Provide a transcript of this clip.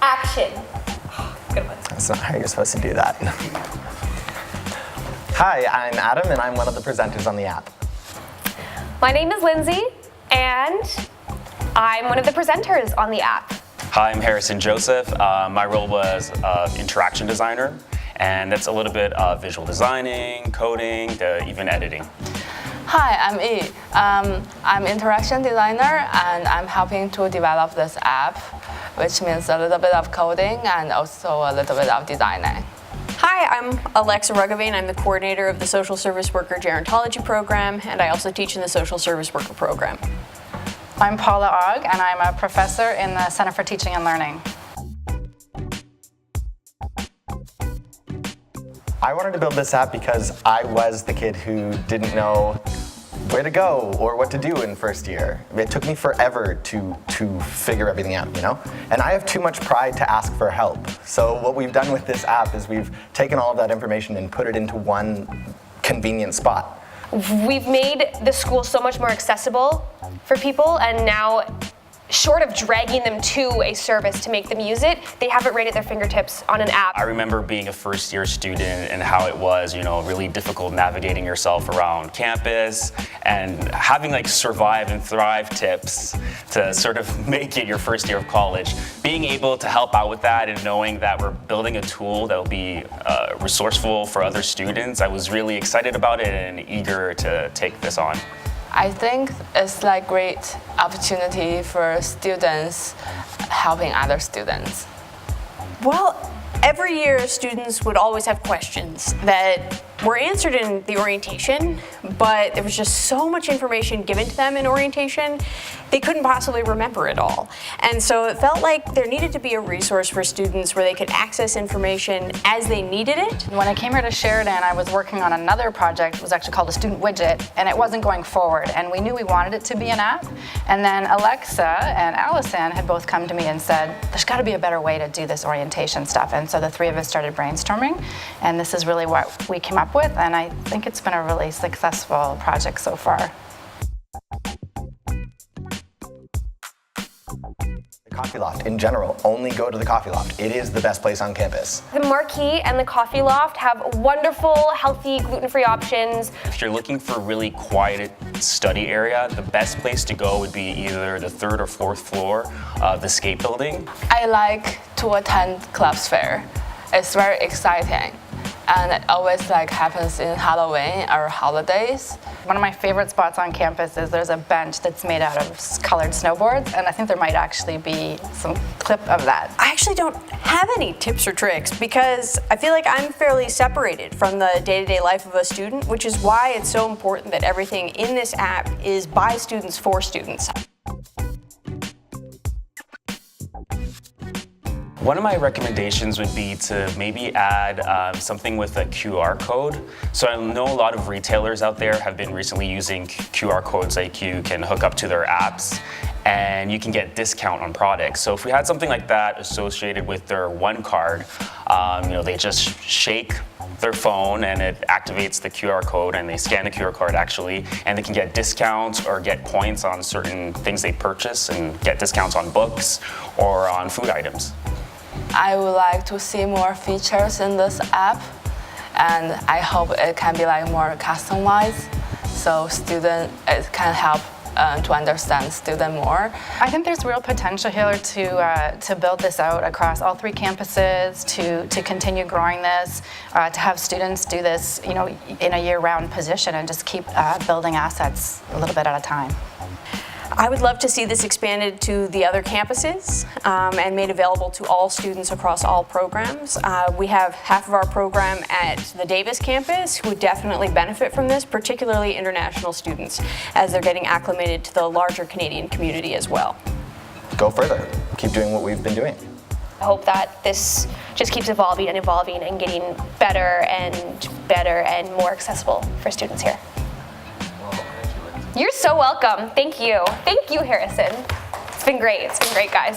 Action. Good one. That's not how you're supposed to do that. Hi, I'm Adam, and I'm one of the presenters on the app. My name is Lindsay, and I'm one of the presenters on the app. Hi, I'm Harrison Joseph. My role was interaction designer, and that's a little bit of visual designing, coding, to even editing. Hi, I'm Yi. I'm interaction designer, and I'm helping to develop this app, which means a little bit of coding and also a little bit of designing. Hi, I'm Alexa Rugavane. I'm the coordinator of the Social Service Worker Gerontology program, and I also teach in the Social Service Worker program. I'm Paula Ogg, and I'm a professor in the Center for Teaching and Learning. I wanted to build this app because I was the kid who didn't know where to go or what to do in first year. It took me forever to figure everything out, you know? And I have too much pride to ask for help. So what we've done with this app is we've taken all of that information and put it into one convenient spot. We've made the school so much more accessible for people, and now, short of dragging them to a service to make them use it, they have it right at their fingertips on an app. I remember being a first-year student and how it was, really difficult navigating yourself around campus and having like survive and thrive tips to sort of make it your first year of college. Being able to help out with that and knowing that we're building a tool that will be resourceful for other students, I was really excited about it and eager to take this on. I think it's like great opportunity for students helping other students. Well, every year students would always have questions that were answered in the orientation, but there was just so much information given to them in orientation, they couldn't possibly remember it all. And so it felt like there needed to be a resource for students where they could access information as they needed it. When I came here to Sheridan, I was working on another project. It was actually called a student widget, and it wasn't going forward. And we knew we wanted it to be an app. And then Alexa and Allison had both come to me and said, there's got to be a better way to do this orientation stuff. And so the three of us started brainstorming, and this is really what we came up with, and I think it's been a really successful project so far. The Coffee Loft, in general, only go to the Coffee Loft. It is the best place on campus. The Marquee and the Coffee Loft have wonderful, healthy, gluten-free options. If you're looking for a really quiet study area, the best place to go would be either the 3rd or 4th floor of the skate building. I like to attend clubs fair. It's very exciting. And it always happens in Halloween or holidays. One of my favorite spots on campus is there's a bench that's made out of colored snowboards, and I think there might actually be some clip of that. I actually don't have any tips or tricks because I feel like I'm fairly separated from the day-to-day life of a student, which is why it's so important that everything in this app is by students for students. One of my recommendations would be to maybe add something with a QR code. So I know a lot of retailers out there have been recently using QR codes that you can hook up to their apps, and you can get discount on products. So if we had something like that associated with their One Card, they just shake their phone and it activates the QR code, and they scan the QR code actually, and they can get discounts or get points on certain things they purchase and get discounts on books or on food items. I would like to see more features in this app, and I hope it can be more customized, so it can help to understand student more. I think there's real potential here to build this out across all 3 campuses, to continue growing this, to have students do this, in a year-round position and just keep building assets a little bit at a time. I would love to see this expanded to the other campuses and made available to all students across all programs. We have half of our program at the Davis campus who would definitely benefit from this, particularly international students, as they're getting acclimated to the larger Canadian community as well. Go further. Keep doing what we've been doing. I hope that this just keeps evolving and getting better and more accessible for students here. You're so welcome. Thank you. Thank you, Harrison. It's been great. It's been great, guys.